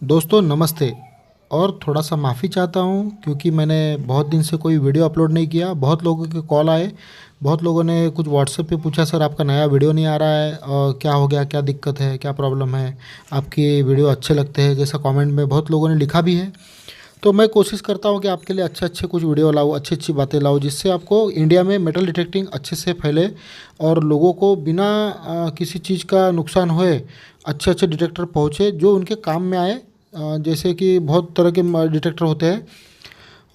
दोस्तों नमस्ते। और थोड़ा सा माफ़ी चाहता हूँ क्योंकि मैंने बहुत दिन से कोई वीडियो अपलोड नहीं किया। बहुत लोगों के कॉल आए, बहुत लोगों ने कुछ व्हाट्सएप पे पूछा, सर आपका नया वीडियो नहीं आ रहा है और क्या हो गया, क्या दिक्कत है, क्या प्रॉब्लम है। आपके वीडियो अच्छे लगते हैं जैसा कमेंट में बहुत लोगों ने लिखा भी है। तो मैं कोशिश करता हूँ कि आपके लिए अच्छे अच्छे कुछ वीडियो लाऊँ, अच्छी अच्छी बातें लाऊँ, जिससे आपको इंडिया में मेटल डिटेक्टिंग अच्छे से फैले और लोगों को बिना किसी चीज़ का नुकसान होए अच्छे अच्छे डिटेक्टर पहुँचे जो उनके काम में आए। जैसे कि बहुत तरह के डिटेक्टर होते हैं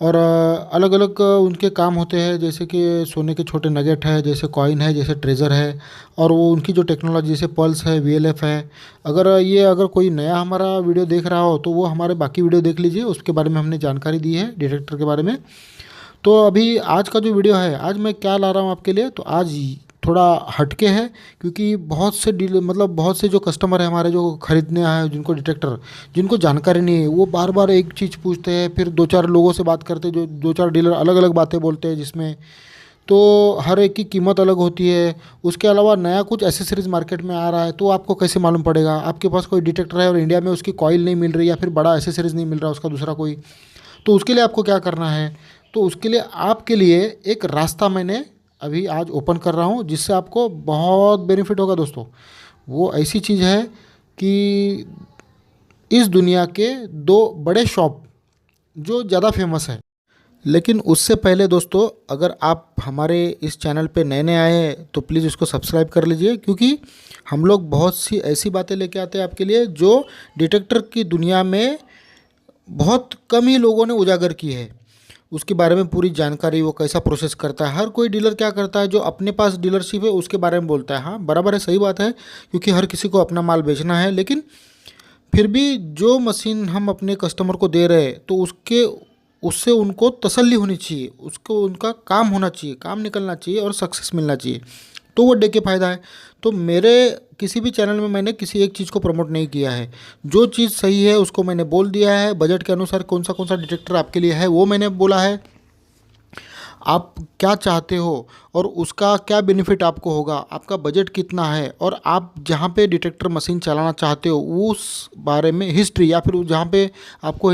और अलग अलग उनके काम होते हैं, जैसे कि सोने के छोटे नगेट है, जैसे कॉइन है, जैसे ट्रेजर है। और वो उनकी जो टेक्नोलॉजी जैसे पल्स है, वीएलएफ है। अगर कोई नया हमारा वीडियो देख रहा हो तो वो हमारे बाकी वीडियो देख लीजिए, उसके बारे में हमने जानकारी दी है डिटेक्टर के बारे में। तो अभी आज का जो वीडियो है, आज मैं क्या ला रहा हूँ आपके लिए, तो आज थोड़ा हटके है। क्योंकि बहुत से डील मतलब बहुत से जो कस्टमर है हमारे, जो ख़रीदने आए हैं, जिनको डिटेक्टर, जिनको जानकारी नहीं है, वो बार बार एक चीज़ पूछते हैं, फिर दो चार लोगों से बात करते हैं, जो दो चार डीलर अलग अलग बातें बोलते हैं जिसमें तो हर एक की कीमत अलग होती है। उसके अलावा नया कुछ एसेसरीज़ मार्केट में आ रहा है तो आपको कैसे मालूम पड़ेगा। आपके पास कोई डिटेक्टर है और इंडिया में उसकी कॉइल नहीं मिल रही या फिर बड़ा एसेसरीज़ नहीं मिल रहा उसका दूसरा कोई, तो उसके लिए आपको क्या करना है। तो उसके लिए आपके लिए एक रास्ता मैंने अभी आज ओपन कर रहा हूँ, जिससे आपको बहुत बेनिफिट होगा दोस्तों। वो ऐसी चीज़ है कि इस दुनिया के दो बड़े शॉप जो ज़्यादा फेमस है। लेकिन उससे पहले दोस्तों, अगर आप हमारे इस चैनल पे नए नए आए हैं तो प्लीज़ इसको सब्सक्राइब कर लीजिए, क्योंकि हम लोग बहुत सी ऐसी बातें लेके आते हैं आपके लिए जो डिटेक्टर की दुनिया में बहुत कम ही लोगों ने उजागर की है। उसके बारे में पूरी जानकारी, वो कैसा प्रोसेस करता है। हर कोई डीलर क्या करता है, जो अपने पास डीलरशिप है उसके बारे में बोलता है। हाँ बराबर है, सही बात है, क्योंकि हर किसी को अपना माल बेचना है। लेकिन फिर भी जो मशीन हम अपने कस्टमर को दे रहे हैं तो उसके उससे उनको तसल्ली होनी चाहिए, उसको उनका काम होना चाहिए, काम निकलना चाहिए और सक्सेस मिलना चाहिए, तो वो डे के फ़ायदा है। तो मेरे किसी भी चैनल में मैंने किसी एक चीज़ को प्रमोट नहीं किया है। जो चीज़ सही है उसको मैंने बोल दिया है। बजट के अनुसार कौन सा डिटेक्टर आपके लिए है वो मैंने बोला है। आप क्या चाहते हो और उसका क्या बेनिफिट आपको होगा, आपका बजट कितना है, और आप जहाँ पे डिटेक्टर मशीन चलाना चाहते हो उस बारे में हिस्ट्री, या फिर जहाँ पे आपको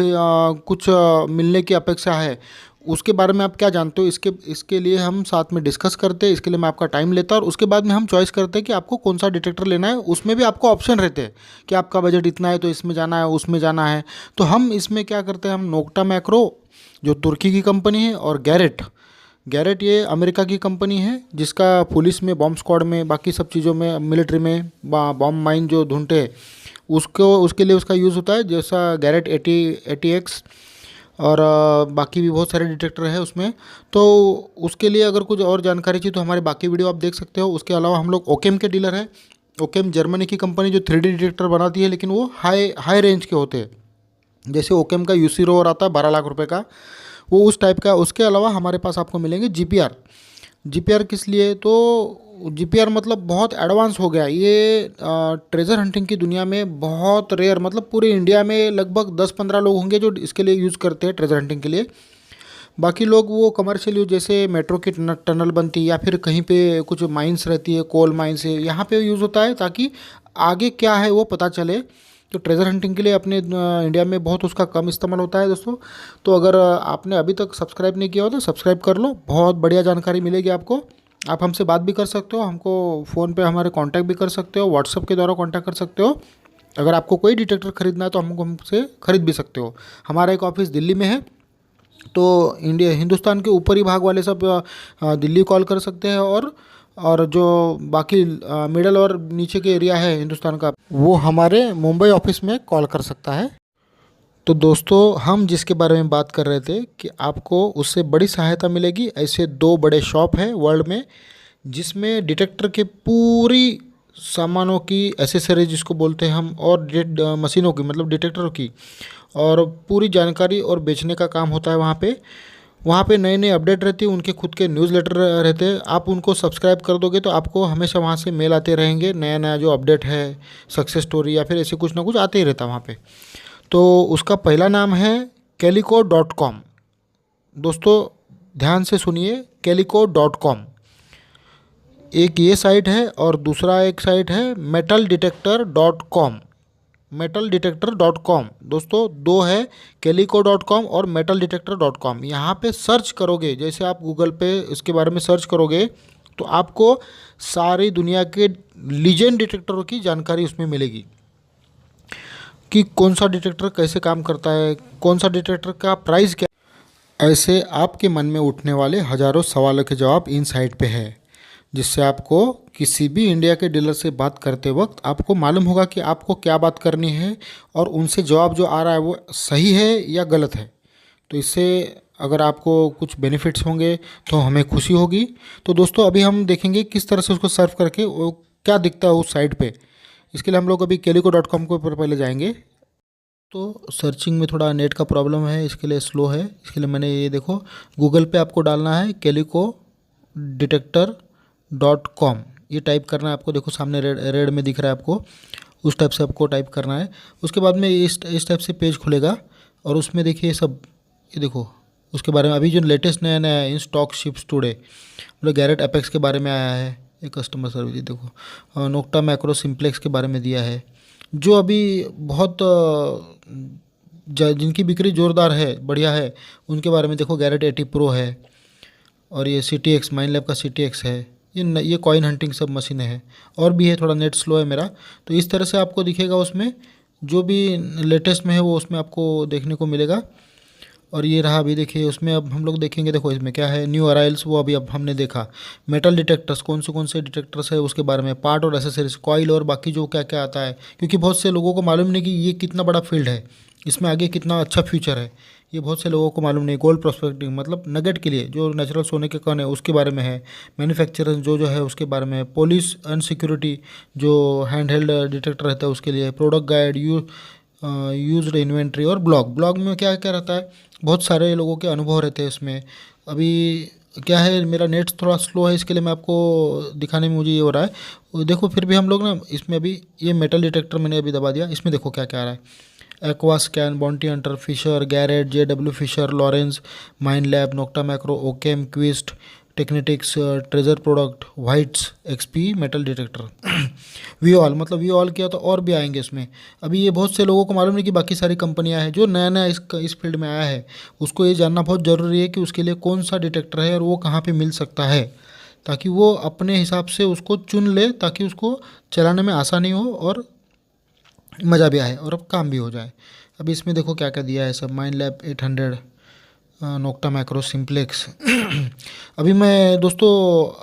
कुछ मिलने की अपेक्षा है उसके बारे में आप क्या जानते हो, इसके इसके लिए हम साथ में डिस्कस करते हैं। इसके लिए मैं आपका टाइम लेता हूँ और उसके बाद में हम चॉइस करते हैं कि आपको कौन सा डिटेक्टर लेना है। उसमें भी आपको ऑप्शन रहते हैं कि आपका बजट इतना है तो इसमें जाना है, उसमें जाना है। तो हम इसमें क्या करते हैं, हम नोक्टा मैक्रो जो तुर्की की कंपनी है, और गैरेट, गैरेट ये अमेरिका की कंपनी है, जिसका पुलिस में, बॉम्ब स्क्वाड में, बाकी सब चीज़ों में, मिलिट्री में बॉम्ब माइन जो ढूंढते हैं उसको, उसके लिए उसका यूज़ होता है। जैसा गैरेट 80 और बाकी भी बहुत सारे डिटेक्टर है उसमें। तो उसके लिए अगर कुछ और जानकारी चाहिए तो हमारे बाकी वीडियो आप देख सकते हो। उसके अलावा हम लोग ओकेम के डीलर हैं। ओकेम जर्मनी की कंपनी जो 3D डिटेक्टर बनाती है, लेकिन वो हाई हाई रेंज के होते हैं। जैसे ओकेम का यूसी रोवर आता है 12 लाख रुपए का, वो उस टाइप का। उसके अलावा हमारे पास आपको मिलेंगे जीपीआर। जीपीआर किस लिए, तो जीपीआर मतलब बहुत एडवांस हो गया ये। ट्रेजर हंटिंग की दुनिया में बहुत रेयर, मतलब पूरे इंडिया में लगभग 10-15 लोग होंगे जो इसके लिए यूज़ करते हैं, ट्रेजर हंटिंग के लिए। बाकी लोग वो कमर्शियल यूज, जैसे मेट्रो की टनल बनती है या फिर कहीं पे कुछ माइंस रहती है, कोल माइंस है, यहाँ पे यूज़ होता है ताकि आगे क्या है वो पता चले। तो ट्रेजर हंटिंग के लिए अपने इंडिया में बहुत उसका कम इस्तेमाल होता है दोस्तों। तो अगर आपने अभी तक सब्सक्राइब नहीं किया हो तो सब्सक्राइब कर लो, बहुत बढ़िया जानकारी मिलेगी आपको। आप हमसे बात भी कर सकते हो, हमको फ़ोन पे हमारे कांटेक्ट भी कर सकते हो, व्हाट्सअप के द्वारा कांटेक्ट कर सकते हो। अगर आपको कोई डिटेक्टर खरीदना है तो हमसे खरीद भी सकते हो। हमारा एक ऑफिस दिल्ली में है, तो इंडिया हिंदुस्तान के ऊपरी भाग वाले सब दिल्ली कॉल कर सकते हैं, और जो बाकी मिडल और नीचे के एरिया है हिंदुस्तान का, वो हमारे मुंबई ऑफिस में कॉल कर सकता है। तो दोस्तों, हम जिसके बारे में बात कर रहे थे कि आपको उससे बड़ी सहायता मिलेगी, ऐसे दो बड़े शॉप हैं वर्ल्ड में जिसमें डिटेक्टर के पूरी सामानों की, एसेसरीज जिसको बोलते हैं हम, और मशीनों की, मतलब डिटेक्टरों की, और पूरी जानकारी और बेचने का काम होता है वहाँ पे। वहाँ पे नए नए अपडेट रहती है, उनके खुद के न्यूज़लेटर रहते हैं। आप उनको सब्सक्राइब कर दोगे तो आपको हमेशा वहाँ से मेल आते रहेंगे, नया नया जो अपडेट है, सक्सेस स्टोरी या फिर ऐसे कुछ ना कुछ आते ही रहता है वहाँ पे। तो उसका पहला नाम है calico.com। दोस्तों ध्यान से सुनिए, calico.com एक ये साइट है, और दूसरा एक साइट है metal detector.com। metal-detector.com। दोस्तों दो है, calico.com और metal-detector.com। यहाँ पे सर्च करोगे, जैसे आप गूगल पे इसके बारे में सर्च करोगे तो आपको सारी दुनिया के लीजेंड डिटेक्टरों की जानकारी उसमें मिलेगी कि कौन सा डिटेक्टर कैसे काम करता है, कौन सा डिटेक्टर का प्राइस क्या। ऐसे आपके मन में उठने वाले हजारों सवालों के जवाब इन साइट पे है, जिससे आपको किसी भी इंडिया के डीलर से बात करते वक्त आपको मालूम होगा कि आपको क्या बात करनी है और उनसे जवाब जो आ रहा है वो सही है या गलत है। तो इससे अगर आपको कुछ बेनिफिट्स होंगे तो हमें खुशी होगी। तो दोस्तों अभी हम देखेंगे किस तरह से उसको सर्व करके वो क्या दिखता है उस साइट पे। इसके लिए हम लोग अभी calico.com के ऊपर पहले जाएंगे। तो सर्चिंग में थोड़ा नेट का प्रॉब्लम है, इसके लिए स्लो है। इसके लिए मैंने ये देखो, गूगल पे आपको डालना है calico-detector.com, ये टाइप करना है आपको। देखो सामने रेड रेड में दिख रहा है आपको, उस टाइप से आपको टाइप करना है। उसके बाद में इस टाइप से पेज खुलेगा और उसमें देखिए सब, ये देखो उसके बारे में अभी जो लेटेस्ट नया नया इन स्टॉक शिप्स टुडे, मतलब गैरेट एपेक्स के बारे में आया है। ये कस्टमर सर्विस देखो, नोक्टा मैक्रो सिंप्लेक्स के बारे में दिया है, जो अभी बहुत जिनकी बिक्री ज़ोरदार है, बढ़िया है, उनके बारे में देखो। गैरेट 80 प्रो है और ये CTX माइनलैब का CTX है। ये कॉइन हंटिंग सब मशीनें हैं। और भी है, थोड़ा नेट स्लो है मेरा। तो इस तरह से आपको दिखेगा, उसमें जो भी लेटेस्ट में है वो उसमें आपको देखने को मिलेगा। और ये रहा, अभी देखिए उसमें अब हम लोग देखेंगे। देखो इसमें क्या है, न्यू अराइल्स, वो अभी अब हमने देखा। मेटल डिटेक्टर्स, कौन से डिटेक्टर्स है उसके बारे में, पार्ट और एसेसरीज, कॉइल और बाकी जो क्या क्या आता है, क्योंकि बहुत से लोगों को मालूम नहीं कि ये कितना बड़ा फील्ड है, इसमें आगे कितना अच्छा फ्यूचर है, ये बहुत से लोगों को मालूम नहीं। गोल्ड प्रोस्पेक्टिंग मतलब नगेट के लिए जो नेचुरल सोने के कण है उसके बारे में है। मैन्युफैक्चरर जो है उसके बारे में है। पुलिस एंड सिक्योरिटी जो हैंड हेल्ड डिटेक्टर रहता है उसके लिए। प्रोडक्ट गाइड, यूज्ड इन्वेंट्री और ब्लॉग में क्या क्या रहता है, बहुत सारे लोगों के अनुभव रहते हैं इसमें। अभी क्या है, मेरा नेट थोड़ा स्लो है, इसके लिए मैं आपको दिखाने में मुझे ये हो रहा है। देखो फिर भी हम लोग ना इसमें अभी ये मेटल डिटेक्टर मैंने अभी दबा दिया, इसमें देखो क्या क्या आ रहा है। Aqua Scan, Bounty Hunter, Fisher, Garrett, JW Fisher, Lorenz, Minelab, Nokta Makro, ओकेम, Quest, Teknetics, Treasure Products, Whites, XP metal detector, वीऑल, मतलब वीऑल किया तो और भी आएंगे इसमें। अभी ये बहुत से लोगों को मालूम नहीं कि बाकी सारी कंपनियां हैं। जो नया नया इस फील्ड में आया है उसको ये जानना बहुत ज़रूरी है कि उसके लिए कौन सा डिटेक्टर है और वो कहाँ पे मिल सकता है, ताकि वो अपने हिसाब से उसको चुन ले, ताकि उसको चलाने में आसानी हो और मज़ा भी आए और अब काम भी हो जाए। अभी इसमें देखो क्या क्या दिया है सब। Minelab 800, Nokta Makro Simplex. अभी मैं दोस्तों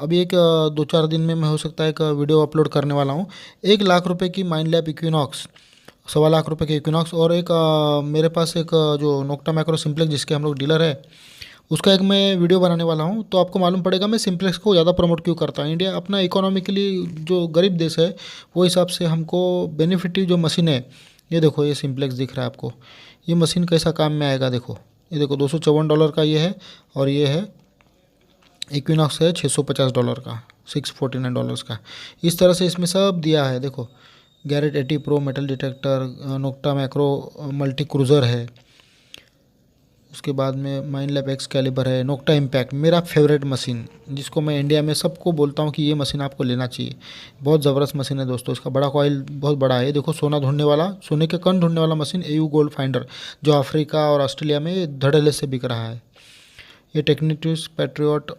अभी एक 2-4 दिन में मैं हो सकता है एक वीडियो अपलोड करने वाला हूँ। 1 लाख रुपए की माइन लैब इक्विनॉक्स, 1.25 लाख रुपए की इक्विनॉक्स, और एक मेरे पास एक जो नोक्टा मैक्रो सिंप्लेक्स जिसके हम लोग डीलर है, उसका एक मैं वीडियो बनाने वाला हूँ। तो आपको मालूम पड़ेगा मैं सिंप्लेक्स को ज़्यादा प्रमोट क्यों करता हूँ। इंडिया अपना इकोनॉमिकली जो गरीब देश है, वो हिसाब से हमको बेनिफिटिव जो मशीन है, ये देखो ये सिंप्लेक्स दिख रहा है आपको, ये मशीन कैसा काम में आएगा। देखो ये देखो $254 का ये है, और ये है इक्विनॉक्स है $650 का, $649 का। इस तरह से इसमें सब दिया है। देखो Garrett 80 Pro metal detector, Nokta Makro Multi Kruzer है, उसके बाद में माइन लैब एक्सकैलिबर है, नोक्टा इम्पैक्ट मेरा फेवरेट मशीन, जिसको मैं इंडिया में सबको बोलता हूँ कि ये मशीन आपको लेना चाहिए। बहुत ज़बरदस्त मशीन है दोस्तों। इसका बड़ा कॉइल बहुत बड़ा है। देखो सोना ढूंढने वाला, सोने के कण ढूंढने वाला मशीन AU गोल्ड फाइंडर, जो अफ्रीका और ऑस्ट्रेलिया में धड़ल्ले से बिक रहा है। ये टेक्निटिक्स पैट्रियट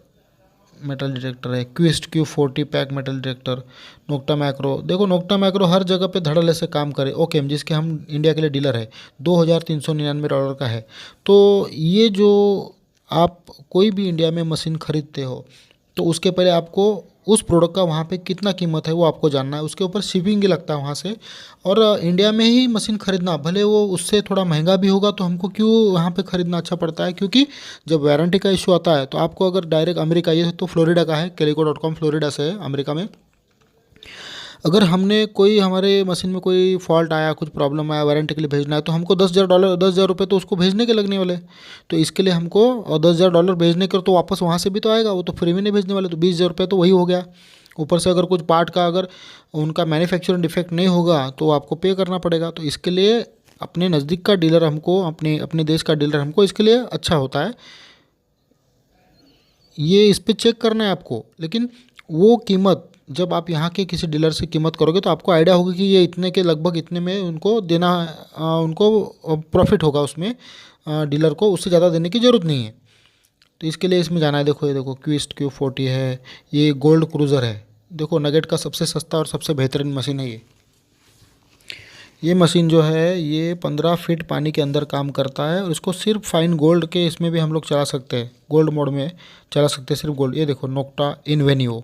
मेटल डिटेक्टर है। Quest Q40 pack metal detector, Nokta Makro. देखो नोक्टा मैक्रो हर जगह पे धड़ल्ले से काम करे। ओकेम, जिसके हम इंडिया के लिए डीलर है, $2,399 का है। तो ये जो आप कोई भी इंडिया में मशीन खरीदते हो तो उसके पहले आपको उस प्रोडक्ट का वहाँ पे कितना कीमत है वो आपको जानना है। उसके ऊपर शिपिंग ही लगता है वहाँ से। और इंडिया में ही मशीन खरीदना, भले वो उससे थोड़ा महंगा भी होगा, तो हमको क्यों वहाँ पे खरीदना अच्छा पड़ता है, क्योंकि जब वारंटी का इशू आता है तो आपको अगर डायरेक्ट अमेरिका, ये तो फ्लोरिडा का है, calico.com फ्लोरिडा से है, अमेरिका में। अगर हमने कोई हमारे मशीन में कोई फॉल्ट आया, कुछ प्रॉब्लम आया, वारंटी के लिए भेजना है, तो हमको $10,000 तो उसको भेजने के लगने वाले। तो इसके लिए हमको, और $10,000 भेजने के तो वापस वहाँ से भी तो आएगा, वो तो फ्री में नहीं भेजने वाले। तो $20,000 तो वही हो गया। ऊपर से अगर कुछ पार्ट का अगर उनका मैन्युफैक्चरिंग डिफेक्ट नहीं होगा तो आपको पे करना पड़ेगा। तो इसके लिए अपने नज़दीक का डीलर हमको, अपने अपने देश का डीलर हमको इसके लिए अच्छा होता है। ये इस पे चेक करना है आपको। लेकिन वो कीमत जब आप यहाँ के किसी डीलर से कीमत करोगे तो आपको आइडिया होगा कि ये इतने के लगभग इतने में उनको देना, उनको प्रॉफिट होगा उसमें, डीलर को उससे ज़्यादा देने की ज़रूरत नहीं है। तो इसके लिए इसमें जाना है। देखो ये देखो क्विस्ट Q40 है, ये गोल्ड क्रूज़र है। देखो नगेट का सबसे सस्ता और सबसे बेहतरीन मशीन है ये मशीन जो है ये 15 फीट पानी के अंदर काम करता है और इसको सिर्फ फाइन गोल्ड के इसमें भी हम लोग चला सकते हैं, गोल्ड मोड में चला सकते हैं सिर्फ गोल्ड। ये देखो नोक्टा इन्वेन्यू,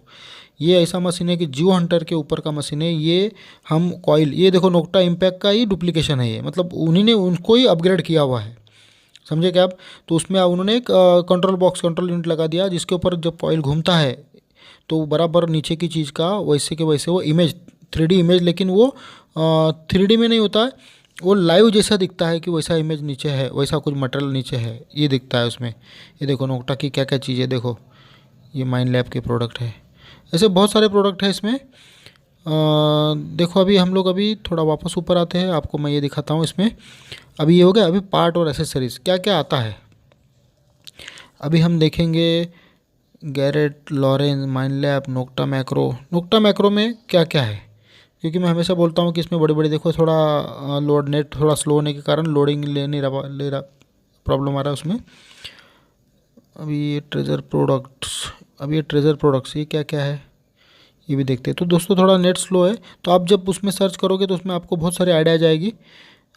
ये ऐसा मशीन है कि जियो हंटर के ऊपर का मशीन है। ये हम कॉइल, ये देखो नोक्टा इम्पैक्ट का ही डुप्लीकेशन है ये, मतलब उन्हीं ने उनको ही अपग्रेड किया हुआ है, समझे क्या आप। तो उसमें उन्होंने एक कंट्रोल बॉक्स, कंट्रोल यूनिट लगा दिया जिसके ऊपर जब कॉइल घूमता है तो बराबर नीचे की चीज़ का वैसे के वैसे वो इमेज, 3D इमेज, लेकिन वो 3D में नहीं होता है, वो लाइव जैसा दिखता है कि वैसा इमेज नीचे है, वैसा कुछ मटेरियल नीचे है, ये दिखता है उसमें। ये देखो नोक्टा की क्या क्या चीज़ है, देखो ये माइन लैब के प्रोडक्ट है, ऐसे बहुत सारे प्रोडक्ट है इसमें। देखो अभी हम लोग अभी थोड़ा वापस ऊपर आते हैं, आपको मैं ये दिखाता हूँ इसमें। अभी ये हो गया, अभी पार्ट और एसेसरीज़ क्या क्या आता है अभी हम देखेंगे। Garrett, Lorenz, Minelab, Nokta Makro. Nokta Makro में क्या क्या है, क्योंकि मैं हमेशा बोलता हूँ कि इसमें बड़े बड़े, देखो थोड़ा लोड, नेट थोड़ा स्लो होने के कारण लोडिंग ले रहा प्रॉब्लम आ रहा है उसमें। अभी ये ट्रेजर प्रोडक्ट्स, अभी ये ट्रेजर प्रोडक्ट्स ये क्या क्या है ये भी देखते हैं। तो दोस्तों थोड़ा नेट स्लो है, तो आप जब उसमें सर्च करोगे तो उसमें आपको बहुत सारे आइडिया आ जाएगी।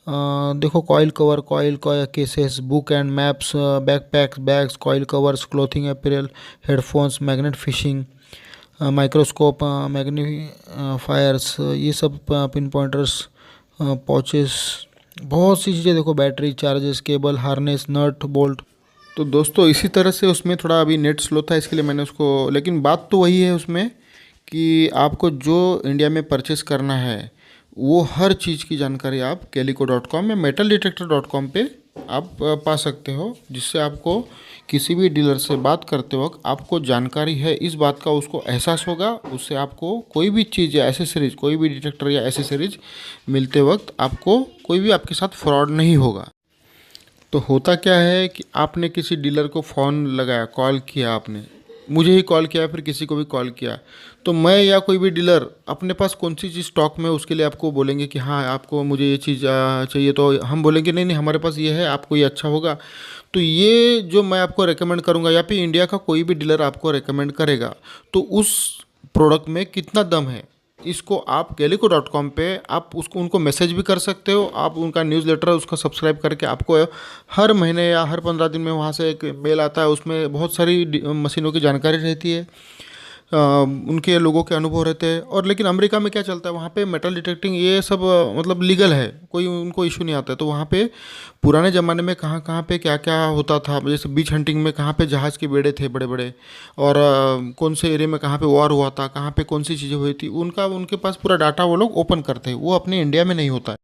देखो coil cover, coil cases, book and maps, backpacks, bags, coil covers, clothing apparel, headphones, magnet fishing, microscope, magnifiers, ये सब, पिन पॉइंटर्स, पॉचेस, बहुत सी चीज़ें। देखो battery, charges, cable, harness, nut bolt. तो दोस्तों इसी तरह से उसमें थोड़ा अभी नेट स्लो था इसके लिए मैंने उसको, लेकिन बात तो वही है उसमें कि आपको जो इंडिया में परचेस करना है वो हर चीज़ की जानकारी आप calico.com या metalDetector.com पे आप पा सकते हो, जिससे आपको किसी भी डीलर से बात करते वक्त आपको जानकारी है इस बात का उसको एहसास होगा। उससे आपको कोई भी चीज़ या एसेसरीज, कोई भी डिटेक्टर या एसेसरीज मिलते वक्त आपको कोई भी आपके साथ फ्रॉड नहीं होगा। तो होता क्या है कि आपने किसी डीलर को फ़ोन लगाया, कॉल किया, आपने मुझे ही कॉल किया फिर किसी को भी कॉल किया, तो मैं या कोई भी डीलर अपने पास कौन सी चीज़ स्टॉक में, उसके लिए आपको बोलेंगे कि हाँ आपको मुझे ये चीज़ चाहिए, तो हम बोलेंगे नहीं नहीं हमारे पास ये है, आपको ये अच्छा होगा। तो ये जो मैं आपको रेकमेंड करूँगा या फिर इंडिया का कोई भी डीलर आपको रेकमेंड करेगा, तो उस प्रोडक्ट में कितना दम है इसको आप calico.com पे आप उसको उनको मैसेज भी कर सकते हो। आप उनका न्यूज़लेटर है उसका सब्सक्राइब करके आपको हर महीने या हर 15 दिन में वहाँ से एक मेल आता है, उसमें बहुत सारी मशीनों की जानकारी रहती है, उनके लोगों के अनुभव रहते हैं। और लेकिन अमेरिका में क्या चलता है, वहाँ पे मेटल डिटेक्टिंग ये सब मतलब लीगल है, कोई उनको इशू नहीं आता है। तो वहाँ पे पुराने ज़माने में कहाँ कहाँ पे क्या क्या होता था, जैसे बीच हंटिंग में कहाँ पे जहाज़ के बेड़े थे बड़े बड़े, और कौन से एरिया में कहाँ पे वॉर हुआ था, कहाँ पे कौन सी चीज़ें हुई थी, उनका उनके पास पूरा डाटा वो लोग ओपन करते हैं, वो अपने इंडिया में नहीं होता है।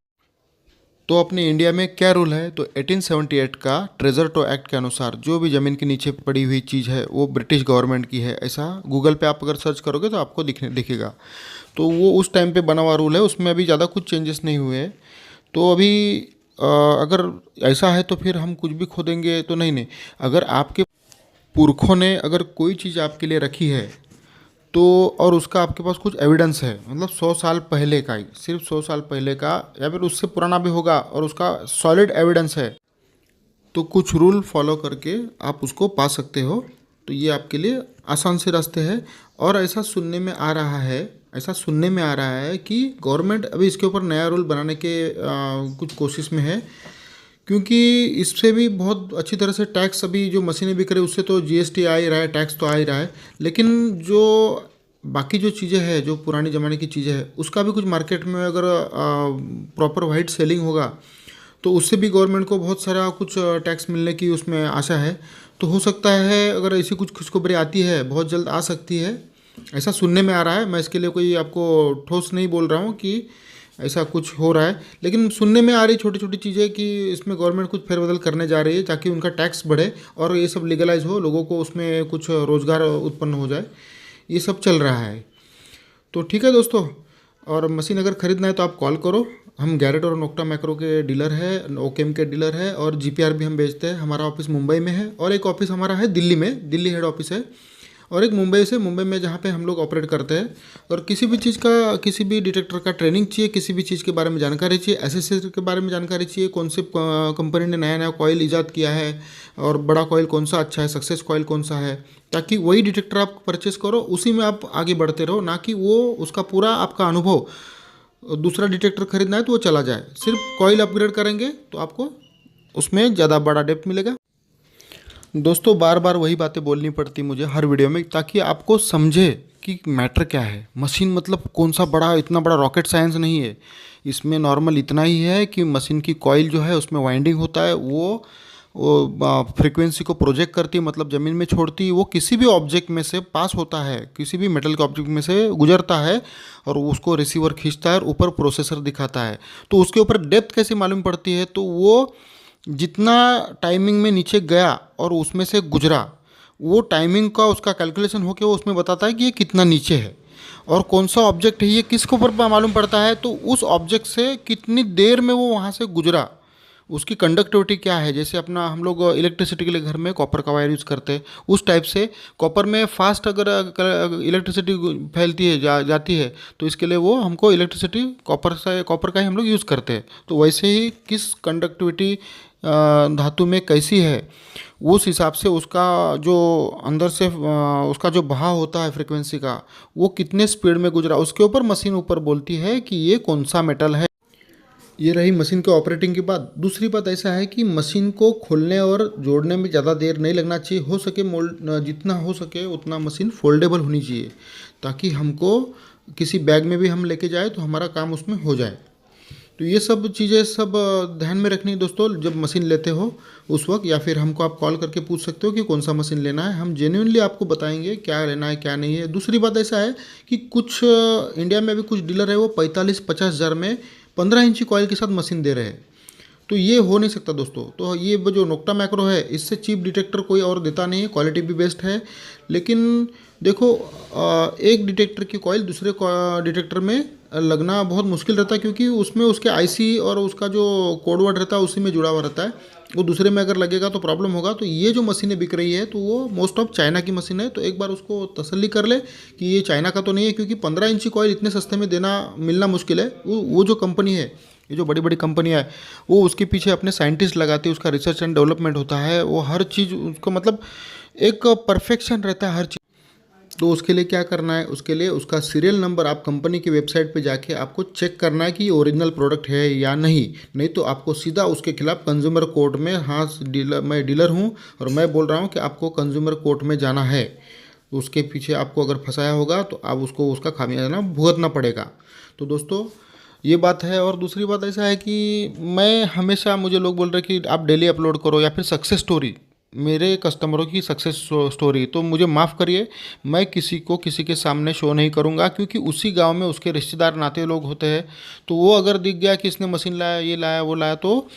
तो अपने इंडिया में क्या रूल है, तो 1878 का ट्रेजर टो एक्ट के अनुसार जो भी ज़मीन के नीचे पड़ी हुई चीज़ है वो ब्रिटिश गवर्नमेंट की है, ऐसा गूगल पे आप अगर सर्च करोगे तो आपको दिखेगा। तो वो उस टाइम पे बना हुआ रूल है, उसमें अभी ज़्यादा कुछ चेंजेस नहीं हुए हैं। तो अभी अगर ऐसा है तो फिर हम कुछ भी खोदेंगे तो नहीं नहीं, अगर आपके पुरखों ने अगर कोई चीज़ आपके लिए रखी है तो, और उसका आपके पास कुछ एविडेंस है, मतलब 100 साल पहले का ही, सिर्फ 100 साल पहले का या फिर उससे पुराना भी होगा और उसका सॉलिड एविडेंस है, तो कुछ रूल फॉलो करके आप उसको पा सकते हो। तो ये आपके लिए आसान से रास्ते हैं। और ऐसा सुनने में आ रहा है, ऐसा सुनने में आ रहा है कि गवर्नमेंट अभी इसके ऊपर नया रूल बनाने के कुछ कोशिश में है, क्योंकि इससे भी बहुत अच्छी तरह से टैक्स, अभी जो मशीनें बिक रही है उससे तो जीएसटी आ ही रहा है, टैक्स तो आ ही रहा है, लेकिन जो बाकी जो चीज़ें हैं, जो पुराने ज़माने की चीज़ें हैं, उसका भी कुछ मार्केट में अगर प्रॉपर वाइड सेलिंग होगा तो उससे भी गवर्नमेंट को बहुत सारा कुछ टैक्स मिलने की उसमें आशा है। तो हो सकता है अगर ऐसी कुछ खुशखबरी आती है, बहुत जल्द आ सकती है, ऐसा सुनने में आ रहा है। मैं इसके लिए कोई आपको ठोस नहीं बोल रहा हूँ कि ऐसा कुछ हो रहा है, लेकिन सुनने में आ रही छोटी छोटी चीज़ें कि इसमें गवर्नमेंट कुछ फेरबदल करने जा रही है ताकि उनका टैक्स बढ़े और ये सब लीगलाइज हो, लोगों को उसमें कुछ रोज़गार उत्पन्न हो जाए, ये सब चल रहा है। तो ठीक है दोस्तों, और मशीन अगर ख़रीदना है तो आप कॉल करो। हम गैरेट और नोक्टा मैक्रो के डीलर है, ओकेम के डीलर है, और जीपीआर भी हम बेचते हैं। हमारा ऑफिस मुंबई में है और एक ऑफिस हमारा है दिल्ली में, दिल्ली हेड ऑफिस है। और एक मुंबई में जहाँ पे हम लोग ऑपरेट करते हैं। और किसी भी चीज़ का, किसी भी डिटेक्टर का ट्रेनिंग चाहिए, किसी भी चीज़ के बारे में जानकारी चाहिए, एसेसरी के बारे में जानकारी चाहिए, कौन से कंपनी ने नया नया कॉइल ईजाद किया है और बड़ा कॉइल कौन सा अच्छा है, सक्सेस कॉइल कौन सा है, ताकि वही डिटेक्टर आप परचेस करो, उसी में आप आगे बढ़ते रहो, ना कि वो उसका पूरा आपका अनुभव दूसरा डिटेक्टर खरीदना है तो वो चला जाए। सिर्फ कॉइल अपग्रेड करेंगे तो आपको उसमें ज़्यादा बड़ा डेप्थ मिलेगा। दोस्तों बार बार वही बातें बोलनी पड़ती मुझे हर वीडियो में, ताकि आपको समझे कि मैटर क्या है। मशीन मतलब कौन सा बड़ा, इतना बड़ा रॉकेट साइंस नहीं है। इसमें नॉर्मल इतना ही है कि मशीन की कॉइल जो है उसमें वाइंडिंग होता है, वो फ्रीक्वेंसी को प्रोजेक्ट करती है, मतलब ज़मीन में छोड़ती है। वो किसी भी ऑब्जेक्ट में से पास होता है, किसी भी मेटल के ऑब्जेक्ट में से गुजरता है और उसको रिसीवर खींचता है और ऊपर प्रोसेसर दिखाता है। तो उसके ऊपर डेप्थ कैसे मालूम पड़ती है, तो वो जितना टाइमिंग में नीचे गया और उसमें से गुजरा, वो टाइमिंग का उसका कैलकुलेशन होकर वो उसमें बताता है कि ये कितना नीचे है और कौन सा ऑब्जेक्ट है। ये किसके ऊपर मालूम पड़ता है, तो उस ऑब्जेक्ट से कितनी देर में वो वहाँ से गुजरा, उसकी कंडक्टिविटी क्या है। जैसे अपना हम लोग इलेक्ट्रिसिटी के लिए घर में कॉपर का वायर यूज़ करते हैं, उस टाइप से कॉपर में फास्ट अगर इलेक्ट्रिसिटी फैलती है जाती है, तो इसके लिए वो हमको इलेक्ट्रिसिटी कॉपर का ही हम लोग यूज़ करते हैं। तो वैसे ही किस कंडक्टिविटी धातु में कैसी है, उस हिसाब से उसका जो अंदर से उसका जो बहाव होता है फ्रिक्वेंसी का, वो कितने स्पीड में गुजरा, उसके ऊपर मशीन ऊपर बोलती है कि ये कौन सा मेटल है। ये रही मशीन के ऑपरेटिंग की बात। दूसरी बात ऐसा है कि मशीन को खोलने और जोड़ने में ज़्यादा देर नहीं लगना चाहिए। हो सके मोल्ड, जितना हो सके उतना मशीन फोल्डेबल होनी चाहिए, ताकि हमको किसी बैग में भी हम लेके जाए तो हमारा काम उसमें हो जाए। तो ये सब चीज़ें सब ध्यान में रखनी है दोस्तों जब मशीन लेते हो उस वक्त, या फिर हमको आप कॉल करके पूछ सकते हो कि कौन सा मशीन लेना है। हम जेन्युइनली आपको बताएंगे क्या लेना है क्या नहीं है। दूसरी बात ऐसा है कि कुछ इंडिया में भी कुछ डीलर है वो 45-50 हज़ार में 15 इंची कॉइल के साथ मशीन दे रहे हैं। तो ये हो नहीं सकता दोस्तों। तो ये जो नोक्टा मैक्रो है, इससे चीप डिटेक्टर कोई और देता नहीं है, क्वालिटी भी बेस्ट है। लेकिन देखो एक डिटेक्टर की कॉइल दूसरे डिटेक्टर में लगना बहुत मुश्किल रहता है, क्योंकि उसमें उसके आईसी और उसका जो कोड वर्ड रहता है उसी में जुड़ा हुआ रहता है। वो दूसरे में अगर लगेगा तो प्रॉब्लम होगा। तो ये जो मशीनें बिक रही है तो वो मोस्ट ऑफ चाइना की मशीन है। तो एक बार उसको तसल्ली कर ले कि ये चाइना का तो नहीं है, क्योंकि 15 इंची कॉइल इतने सस्ते में देना मिलना मुश्किल है। वो जो कंपनी है, ये जो बड़ी बड़ी कंपनियाँ है, वो उसके पीछे अपने साइंटिस्ट लगाती है, उसका रिसर्च एंड डेवलपमेंट होता है, वो हर चीज़ उसको मतलब एक परफेक्शन रहता है हर चीज़। तो उसके लिए क्या करना है, उसके लिए उसका सीरियल नंबर आप कंपनी की वेबसाइट पे जाके आपको चेक करना है कि ये ओरिजिनल प्रोडक्ट है या नहीं। नहीं तो आपको सीधा उसके खिलाफ कंज्यूमर कोर्ट में, हाँ डीलर, मैं डीलर हूँ और मैं बोल रहा हूँ कि आपको कंज्यूमर कोर्ट में जाना है। तो उसके पीछे आपको अगर फंसाया होगा तो आप उसको उसका खामियाजा भुगतना पड़ेगा। तो दोस्तों ये बात है। और दूसरी बात ऐसा है कि मैं हमेशा, मुझे लोग बोल रहे हैं कि आप डेली अपलोड करो या फिर सक्सेस स्टोरी, मेरे कस्टमरों की सक्सेस स्टोरी। तो मुझे माफ़ करिए, मैं किसी को किसी के सामने शो नहीं करूंगा, क्योंकि उसी गांव में उसके रिश्तेदार नाते लोग होते हैं। तो वो अगर दिख गया कि इसने मशीन लाया, ये लाया, वो लाया, तो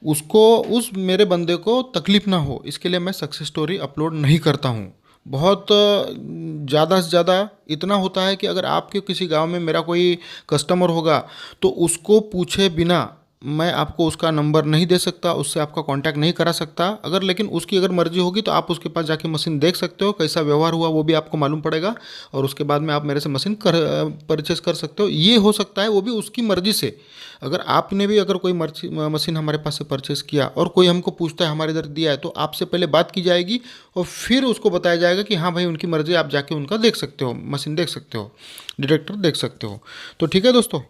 उसको, उस मेरे बंदे को तकलीफ़ ना हो, इसके लिए मैं सक्सेस स्टोरी अपलोड नहीं करता हूँ। बहुत ज़्यादा से ज़्यादा इतना होता है कि अगर आपके किसी गांव में मेरा कोई कस्टमर होगा तो उसको पूछे बिना मैं आपको उसका नंबर नहीं दे सकता, उससे आपका कांटेक्ट नहीं करा सकता। अगर लेकिन उसकी अगर मर्ज़ी होगी तो आप उसके पास जाके मशीन देख सकते हो, कैसा व्यवहार हुआ वो भी आपको मालूम पड़ेगा, और उसके बाद में आप मेरे से मशीन परचेस कर सकते हो। ये हो सकता है वो भी उसकी मर्ज़ी से। अगर आपने भी अगर कोई मशीन हमारे पास से परचेस किया और कोई हमको पूछता है हमारे इधर दिया है, तो आपसे पहले बात की जाएगी और फिर उसको बताया जाएगा कि हाँ भाई उनकी मर्ज़ी, आप जाके उनका देख सकते हो, मशीन देख सकते हो, डिटेक्टर देख सकते हो। तो ठीक है दोस्तों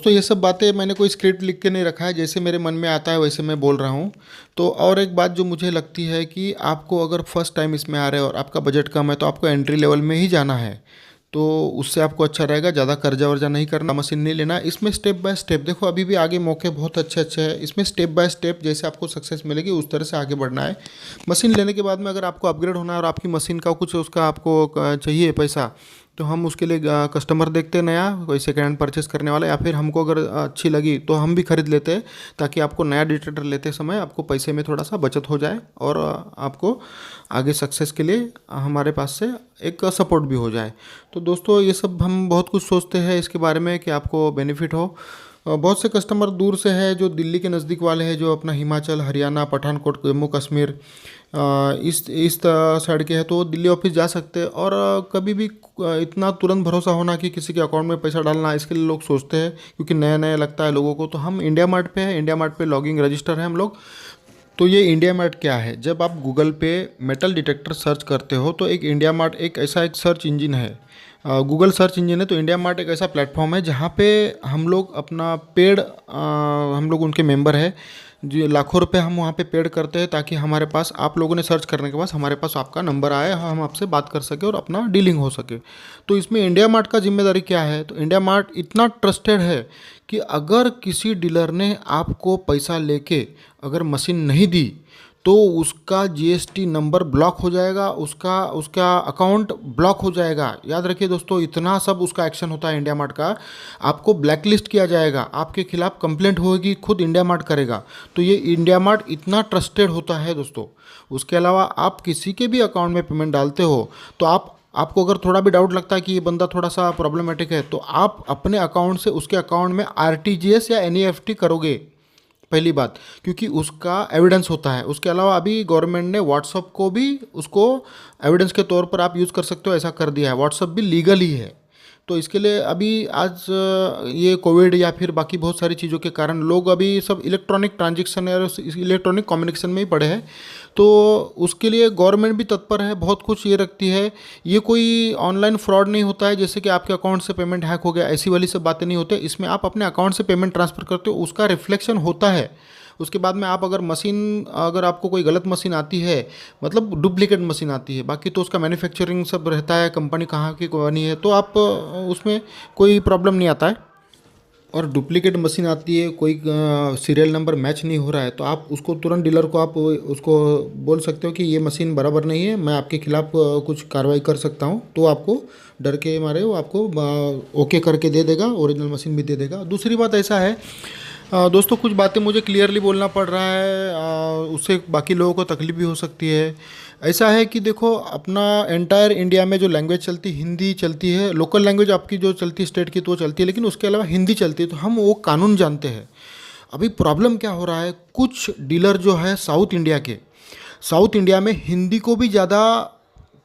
ये सब बातें मैंने कोई स्क्रिप्ट लिख के नहीं रखा है, जैसे मेरे मन में आता है वैसे मैं बोल रहा हूँ। तो और एक बात जो मुझे लगती है कि आपको अगर फर्स्ट टाइम इसमें आ रहे हो और आपका बजट कम है, तो आपको एंट्री लेवल में ही जाना है। तो उससे आपको अच्छा रहेगा, ज़्यादा कर्जा वर्जा नहीं करना, मशीन नहीं लेना। इसमें स्टेप बाय स्टेप देखो, अभी भी आगे मौके बहुत अच्छे अच्छे हैं। इसमें स्टेप बाय स्टेप जैसे आपको सक्सेस मिलेगी उस तरह से आगे बढ़ना है। मशीन लेने के बाद में अगर आपको अपग्रेड होना है और आपकी मशीन का कुछ उसका आपको चाहिए पैसा, तो हम उसके लिए कस्टमर देखते हैं नया, कोई सेकेंड हैंड परचेस करने वाला, या फिर हमको अगर अच्छी लगी तो हम भी खरीद लेते हैं, ताकि आपको नया डिटेक्टर लेते समय आपको पैसे में थोड़ा सा बचत हो जाए और आपको आगे सक्सेस के लिए हमारे पास से एक सपोर्ट भी हो जाए। तो दोस्तों ये सब हम बहुत कुछ सोचते हैं इसके बारे में कि आपको बेनिफिट हो। बहुत से कस्टमर दूर से है, जो दिल्ली के नज़दीक वाले हैं, जो अपना हिमाचल, हरियाणा, पठानकोट, जम्मू कश्मीर इस साइड के हैं, तो वो दिल्ली ऑफिस जा सकते हैं। और कभी भी इतना तुरंत भरोसा होना कि किसी के अकाउंट में पैसा डालना, इसके लिए लोग सोचते हैं, क्योंकि नया नया लगता है लोगों को। तो हम इंडिया मार्ट पे है, इंडिया मार्ट पे लॉगिंग रजिस्टर है हम लोग। तो ये इंडिया मार्ट क्या है, जब आप गूगल पे मेटल डिटेक्टर सर्च करते हो तो एक इंडिया मार्ट एक ऐसा एक सर्च इंजन है, गूगल सर्च इंजन है। तो इंडिया मार्ट एक ऐसा प्लेटफॉर्म है जहाँ पे हम लोग अपना पेड, हम लोग उनके मेंबर है, जो लाखों रुपए हम वहाँ पे पेड करते हैं, ताकि हमारे पास आप लोगों ने सर्च करने के बाद हमारे पास आपका नंबर आए, हम आपसे बात कर सके और अपना डीलिंग हो सके। तो इसमें इंडिया मार्ट का जिम्मेदारी क्या है, तो इंडिया मार्ट इतना ट्रस्टेड है कि अगर किसी डीलर ने आपको पैसा लेके अगर मशीन नहीं दी तो उसका जीएसटी नंबर ब्लॉक हो जाएगा, उसका उसका अकाउंट ब्लॉक हो जाएगा। याद रखिए दोस्तों, इतना सब उसका एक्शन होता है इंडिया मार्ट का। आपको ब्लैक लिस्ट किया जाएगा, आपके खिलाफ कंप्लेंट होगी, खुद इंडिया मार्ट करेगा। तो ये इंडिया मार्ट इतना ट्रस्टेड होता है दोस्तों। उसके अलावा आप किसी के भी अकाउंट में पेमेंट डालते हो तो आपको अगर थोड़ा भी डाउट लगता है कि ये बंदा थोड़ा सा प्रॉब्लमेटिक है, तो आप अपने अकाउंट से उसके अकाउंट में आरटीजीएस या एनईएफटी करोगे, पहली बात, क्योंकि उसका एविडेंस होता है। उसके अलावा अभी गवर्नमेंट ने व्हाट्सअप को भी उसको एविडेंस के तौर पर आप यूज़ कर सकते हो, ऐसा कर दिया है। व्हाट्सअप भी लीगल ही है। तो इसके लिए अभी आज ये कोविड या फिर बाकी बहुत सारी चीज़ों के कारण लोग अभी सब इलेक्ट्रॉनिक ट्रांजेक्शन या इलेक्ट्रॉनिक कम्युनिकेशन में ही पड़े हैं। तो उसके लिए गवर्नमेंट भी तत्पर है, बहुत कुछ ये रखती है। ये कोई ऑनलाइन फ्रॉड नहीं होता है, जैसे कि आपके अकाउंट से पेमेंट हैक हो गया, ऐसी वाली सब बातें नहीं होती। इसमें आप अपने अकाउंट से पेमेंट ट्रांसफ़र करते हो, उसका रिफ्लेक्शन होता है। उसके बाद में आप अगर आपको कोई गलत मशीन आती है, मतलब डुप्लीकेट मशीन आती है, बाकी तो उसका मैन्युफैक्चरिंग सब रहता है, कंपनी कहाँ की बनी है, तो आप उसमें कोई प्रॉब्लम नहीं आता है। और डुप्लीकेट मशीन आती है, कोई सीरियल नंबर मैच नहीं हो रहा है, तो आप उसको तुरंत डीलर को आप उसको बोल सकते हो कि ये मशीन बराबर नहीं है, मैं आपके खिलाफ कुछ कार्रवाई कर सकता हूँ। तो आपको डर के मारे वो आपको ओके करके दे देगा, ओरिजिनल मशीन भी दे देगा। दूसरी बात ऐसा है दोस्तों, कुछ बातें मुझे क्लियरली बोलना पड़ रहा है, उससे बाकी लोगों को तकलीफ भी हो सकती है। ऐसा है कि देखो, अपना एंटायर इंडिया में जो लैंग्वेज चलती, हिंदी चलती है। लोकल लैंग्वेज आपकी जो चलती है स्टेट की तो वो चलती है, लेकिन उसके अलावा हिंदी चलती है, तो हम वो कानून जानते हैं। अभी प्रॉब्लम क्या हो रहा है, कुछ डीलर जो है साउथ इंडिया में हिंदी को भी ज़्यादा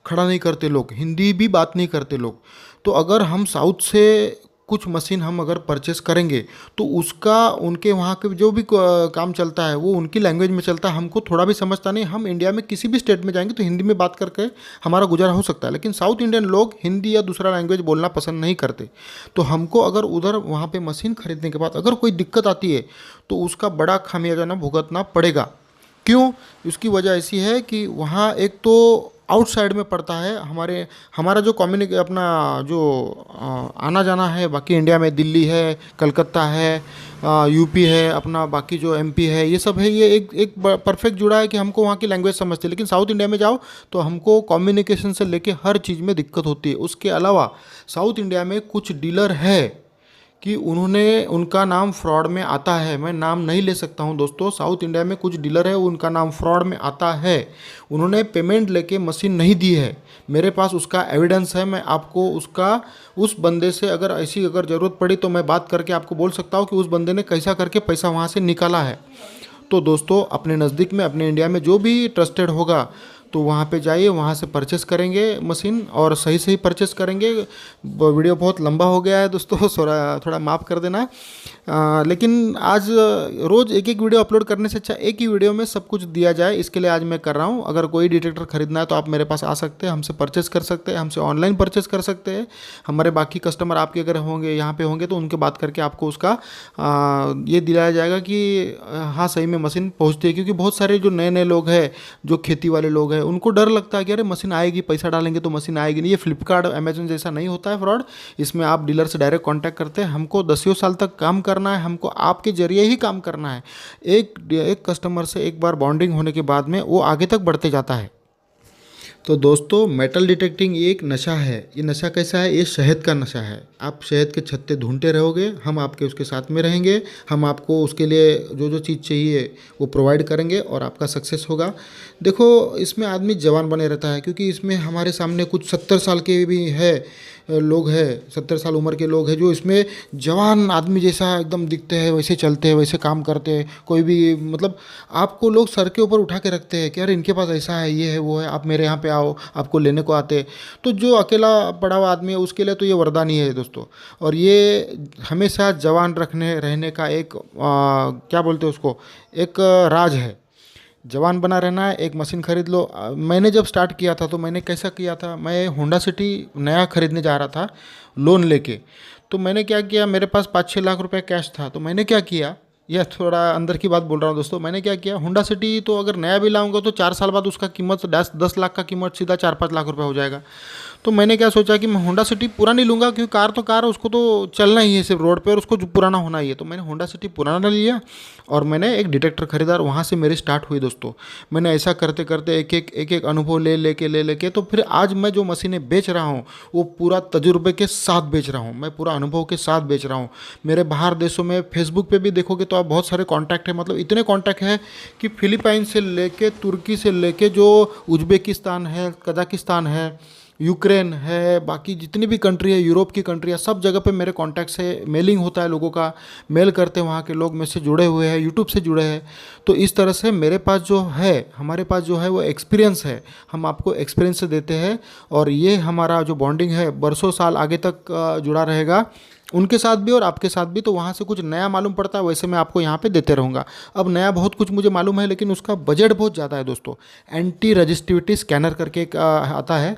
खड़ा नहीं करते लोग, हिंदी भी बात नहीं करते लोग। तो अगर हम साउथ से कुछ मशीन हम अगर परचेस करेंगे तो उसका उनके वहाँ के जो भी काम चलता है वो उनकी लैंग्वेज में चलता है, हमको थोड़ा भी समझता नहीं। हम इंडिया में किसी भी स्टेट में जाएंगे तो हिंदी में बात करके हमारा गुजारा हो सकता है, लेकिन साउथ इंडियन लोग हिंदी या दूसरा लैंग्वेज बोलना पसंद नहीं करते। तो हमको अगर उधर वहाँ पे मशीन खरीदने के बाद अगर कोई दिक्कत आती है तो उसका बड़ा खामियाजा ना भुगतना पड़ेगा। क्यों? उसकी वजह ऐसी है कि वहाँ एक तो आउटसाइड में पड़ता है, हमारा जो अपना जो आना जाना है बाकी इंडिया में, दिल्ली है, कलकत्ता है, यूपी है, अपना बाकी जो एमपी है, ये सब है, ये एक परफेक्ट जुड़ा है कि हमको वहाँ की लैंग्वेज समझते हैं। लेकिन साउथ इंडिया में जाओ तो हमको कम्युनिकेशन से लेके हर चीज़ में दिक्कत होती है। उसके अलावा साउथ इंडिया में कुछ डीलर है कि उनका नाम फ्रॉड में आता है। मैं नाम नहीं ले सकता हूं दोस्तों, साउथ इंडिया में कुछ डीलर है, उनका नाम फ्रॉड में आता है। उन्होंने पेमेंट लेके मशीन नहीं दी है, मेरे पास उसका एविडेंस है। मैं आपको उस बंदे से अगर ज़रूरत पड़ी तो मैं बात करके आपको बोल सकता हूं कि उस बंदे ने कैसा करके पैसा वहां से निकाला है। तो दोस्तों, अपने नज़दीक में, अपने इंडिया में जो भी ट्रस्टेड होगा तो वहाँ पे जाइए, वहाँ से परचेस करेंगे मशीन, और सही सही परचेस करेंगे। वीडियो बहुत लंबा हो गया है दोस्तों, थोड़ा माफ़ कर देना। लेकिन आज रोज़ एक वीडियो अपलोड करने से अच्छा एक ही वीडियो में सब कुछ दिया जाए, इसके लिए आज मैं कर रहा हूँ। अगर कोई डिटेक्टर खरीदना है तो आप मेरे पास आ सकते हैं, हमसे परचेस कर सकते हैं, हमसे ऑनलाइन परचेस कर सकते हैं। हमारे बाकी कस्टमर आपके अगर होंगे, यहाँ पे होंगे, तो उनके बात करके आपको उसका ये दिलाया जाएगा कि हाँ सही में मशीन पहुँचती है। क्योंकि बहुत सारे जो नए नए लोग हैं, जो खेती वाले लोग हैं, उनको डर लगता है कि अरे मशीन आएगी, पैसा डालेंगे तो मशीन आएगी नहीं। ये फ्लिपकार्ट, अमेजन जैसा नहीं होता है फ्रॉड। इसमें आप डीलर से डायरेक्ट कांटेक्ट करते हैं। हमको 10 साल तक काम करना है, हमको आपके जरिए ही काम करना है। एक कस्टमर से एक बार बॉन्डिंग होने के बाद में वो आगे तक बढ़ते जाता है। तो दोस्तों, मेटल डिटेक्टिंग ये एक नशा है। ये नशा कैसा है? ये शहद का नशा है। आप शहद के छत्ते ढूंढते रहोगे, हम आपके उसके साथ में रहेंगे, हम आपको उसके लिए जो जो चीज़ चाहिए वो प्रोवाइड करेंगे और आपका सक्सेस होगा। देखो, इसमें आदमी जवान बने रहता है, क्योंकि इसमें हमारे सामने कुछ 70 साल के भी है लोग हैं, 70 साल उम्र के लोग हैं जो इसमें जवान आदमी जैसा एकदम दिखते हैं, वैसे चलते हैं, वैसे काम करते हैं। कोई भी मतलब आपको लोग सर के ऊपर उठा के रखते हैं कि अरे इनके पास ऐसा है, ये है, वो है, आप मेरे यहाँ पे आओ, आपको लेने को आते हैं। तो जो अकेला पड़ा हुआ आदमी है उसके लिए तो ये वरदान ही है दोस्तों। और ये हमेशा जवान रखने रहने का एक क्या बोलते हैं उसको, एक राज है। जवान बना रहना है, एक मशीन खरीद लो। मैंने जब स्टार्ट किया था तो मैंने कैसा किया था, मैं होंडा सिटी नया खरीदने जा रहा था लोन लेके। तो मैंने क्या किया, मेरे पास 5-6 लाख रुपए कैश था। तो मैंने क्या किया, यह थोड़ा अंदर की बात बोल रहा हूँ दोस्तों, मैंने क्या किया, होंडा सिटी तो अगर नया भी लाऊंगा तो 4 साल बाद उसका कीमत 10 लाख का कीमत सीधा 4-5 लाख रुपए हो जाएगा। तो मैंने क्या सोचा कि मैं होंडा सिटी पुरानी लूँगा, क्योंकि कार तो कार है, उसको तो चलना ही है सिर्फ रोड पे, और उसको जो पुराना होना ही है। तो मैंने होंडा सिटी पुराना लिया और मैंने एक डिटेक्टर खरीदा, और वहाँ से मेरी स्टार्ट हुई दोस्तों। मैंने ऐसा करते करते एक एक अनुभव ले लेके तो फिर आज मैं जो मशीनें बेच रहा हूँ वो पूरा तजुर्बे के साथ बेच रहा हूँ, मैं पूरा अनुभव के साथ बेच रहा हूँ। मेरे बाहर देशों में फेसबुक पे भी देखोगे तो आप बहुत सारे कॉन्टैक्ट है, मतलब इतने कॉन्टैक्ट है कि फिलीपाइन से लेके, तुर्की से लेके, जो उज्बेकिस्तान है, कजाकिस्तान है, यूक्रेन है, बाकी जितनी भी कंट्री है, यूरोप की कंट्री है, सब जगह पे मेरे कॉन्टैक्ट्स है। मेलिंग होता है लोगों का, मेल करते हैं वहाँ के लोग, मेरे से जुड़े हुए हैं, यूट्यूब से जुड़े हैं। तो इस तरह से मेरे पास जो है, हमारे पास जो है वो एक्सपीरियंस है, हम आपको एक्सपीरियंस से देते हैं। और ये हमारा जो बॉन्डिंग है बरसों साल आगे तक जुड़ा रहेगा, उनके साथ भी और आपके साथ भी। तो वहाँ से कुछ नया मालूम पड़ता है वैसे मैं आपको यहाँ पे देते रहूँगा। अब नया बहुत कुछ मुझे मालूम है, लेकिन उसका बजट बहुत ज़्यादा है दोस्तों। एंटी रजिस्टिविटी स्कैनर करके एक आता है,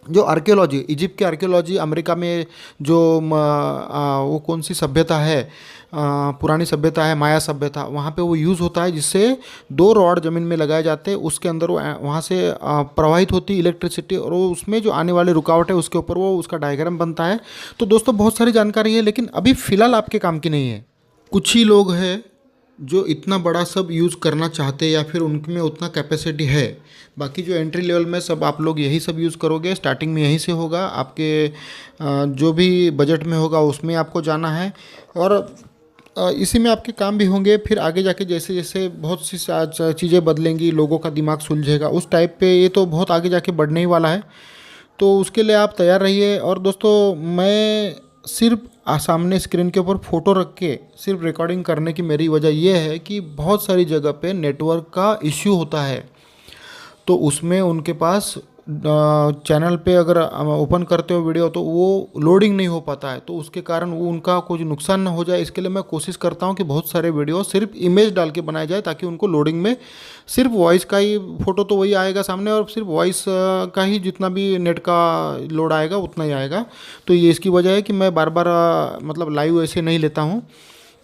जो आर्कियोलॉजी, इजिप्ट की आर्कियोलॉजी, अमेरिका में जो वो कौन सी सभ्यता है, पुरानी सभ्यता है, माया सभ्यता, वहाँ पे वो यूज़ होता है, जिससे 2 रॉड ज़मीन में लगाए जाते हैं, उसके अंदर वो वहाँ से प्रवाहित होती है इलेक्ट्रिसिटी, और वो उसमें जो आने वाले रुकावट है उसके ऊपर वो उसका डायग्राम बनता है। तो दोस्तों बहुत सारी जानकारी है, लेकिन अभी फ़िलहाल आपके काम की नहीं है। कुछ ही लोग हैं जो इतना बड़ा सब यूज़ करना चाहते हैं, या फिर उनमें उतना कैपेसिटी है। बाकी जो एंट्री लेवल में सब आप लोग यही सब यूज़ करोगे, स्टार्टिंग में यहीं से होगा, आपके जो भी बजट में होगा उसमें आपको जाना है, और इसी में आपके काम भी होंगे। फिर आगे जाके जैसे जैसे बहुत सी चीज़ें बदलेंगी, लोगों का दिमाग सुलझेगा, उस टाइप पे ये तो बहुत आगे जाके बढ़ने ही वाला है। तो उसके लिए आप तैयार रहिए। और दोस्तों, मैं सिर्फ सामने स्क्रीन के ऊपर फ़ोटो रख के सिर्फ रिकॉर्डिंग करने की मेरी वजह यह है कि बहुत सारी जगह पे नेटवर्क का इश्यू होता है, तो उसमें उनके पास चैनल पे अगर ओपन करते हो वीडियो तो वो लोडिंग नहीं हो पाता है, तो उसके कारण वो उनका कुछ नुकसान ना हो जाए, इसके लिए मैं कोशिश करता हूँ कि बहुत सारे वीडियो सिर्फ इमेज डाल के बनाए जाए, ताकि उनको लोडिंग में सिर्फ वॉइस का ही फ़ोटो तो वही आएगा सामने, और सिर्फ वॉइस का ही जितना भी नेट का लोड आएगा उतना ही आएगा। तो ये इसकी वजह है कि मैं बार बार मतलब लाइव ऐसे नहीं लेता हूँ।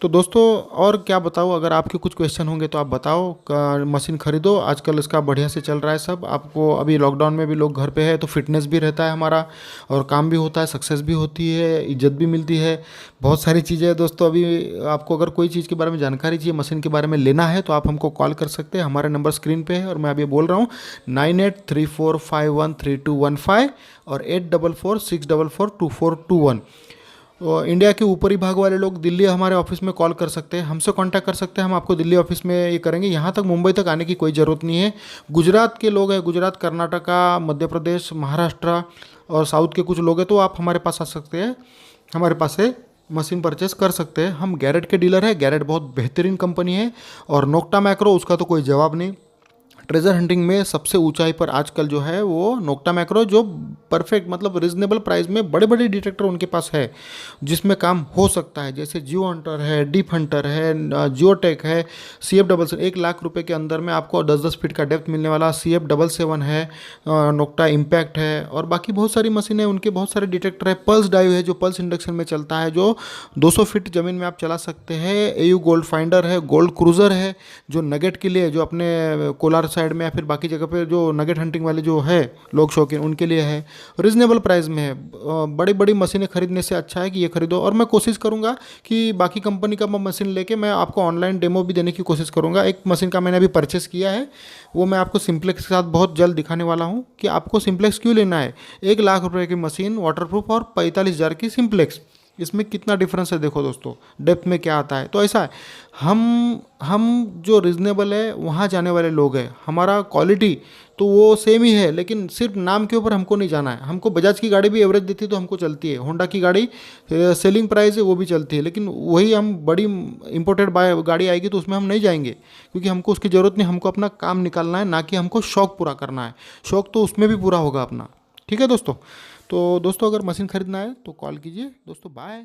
तो दोस्तों, और क्या बताऊँ, अगर आपके कुछ क्वेश्चन होंगे तो आप बताओ। मशीन खरीदो, आजकल इसका बढ़िया से चल रहा है सब। आपको अभी लॉकडाउन में भी लोग घर पे है, तो फिटनेस भी रहता है हमारा, और काम भी होता है, सक्सेस भी होती है, इज्जत भी मिलती है, बहुत सारी चीज़ें हैं दोस्तों। अभी आपको अगर कोई चीज़ के बारे में जानकारी चाहिए, मशीन के बारे में लेना है, तो आप हमको कॉल कर सकते हैं। हमारा नंबर स्क्रीन पे है, और मैं अभी बोल रहा हूँ 9834513215 और 8446442421। इंडिया के ऊपरी भाग वाले लोग दिल्ली हमारे ऑफिस में कॉल कर सकते हैं, हमसे कांटेक्ट कर सकते हैं, हम आपको दिल्ली ऑफिस में ये करेंगे। यहाँ तक मुंबई तक आने की कोई ज़रूरत नहीं है। गुजरात के लोग हैं, गुजरात, कर्नाटका, मध्य प्रदेश, महाराष्ट्र और साउथ के कुछ लोग हैं, तो आप हमारे पास आ सकते हैं, हमारे पास से मशीन परचेस कर सकते हैं। हम गैरेट के डीलर हैं, गैरेट बहुत बेहतरीन कंपनी है। और नोक्टा मैक्रो, उसका तो कोई जवाब नहीं। ट्रेजर हंटिंग में सबसे ऊंचाई पर आजकल जो है वो नोक्टा मैक्रो, जो परफेक्ट मतलब रिजनेबल प्राइस में बड़े बड़े डिटेक्टर उनके पास है, जिसमें काम हो सकता है। जैसे जियो हंटर है, डीप हंटर है, जियोटेक है, CF77, 1 लाख रुपए के अंदर में आपको 10-10 फीट का डेप्थ मिलने वाला CF77 है, नोक्टा इम्पैक्ट है, और बाकी बहुत सारी मशीन है, उनके बहुत सारे डिटेक्टर है। पल्स डाइव है, जो पल्स इंडक्शन में चलता है, जो 200 फीट ज़मीन में आप चला सकते हैं। AU गोल्ड फाइंडर है, गोल्ड क्रूज़र है, जो नगेट के लिए, जो अपने कोलार साइड में या फिर बाकी जगह पे जो नगेट हंटिंग वाले जो है लोग शौकीन, उनके लिए है। रिजनेबल प्राइस में है। बड़ी बड़ी मशीनें खरीदने से अच्छा है कि ये खरीदो। और मैं कोशिश करूँगा कि बाकी कंपनी का मैं मशीन लेके मैं आपको ऑनलाइन डेमो भी देने की कोशिश करूँगा। एक मशीन का मैंने अभी परचेस किया है, वो मैं आपको सिंप्लेक्स के साथ बहुत जल्द दिखाने वाला हूँ कि आपको सिंप्लेक्स क्यों लेना है। 1 लाख रुपए की मशीन वाटरप्रूफ और 45,000 की सिंप्लेक्स, इसमें कितना डिफरेंस है देखो दोस्तों, डेप्थ में क्या आता है। तो ऐसा है, हम जो रिजनेबल है वहाँ जाने वाले लोग हैं। हमारा क्वालिटी तो वो सेम ही है, लेकिन सिर्फ नाम के ऊपर हमको नहीं जाना है। हमको बजाज की गाड़ी भी एवरेज देती है तो हमको चलती है, होंडा की गाड़ी सेलिंग प्राइस है वो भी चलती है, लेकिन वही हम बड़ी इंपोर्टेड गाड़ी आएगी तो उसमें हम नहीं जाएंगे, क्योंकि हमको उसकी ज़रूरत नहीं। हमको अपना काम निकालना है, ना कि हमको शौक पूरा करना है। शौक तो उसमें भी पूरा होगा अपना। ठीक है दोस्तों। तो दोस्तों अगर मशीन खरीदना है तो कॉल कीजिए दोस्तों। बाय।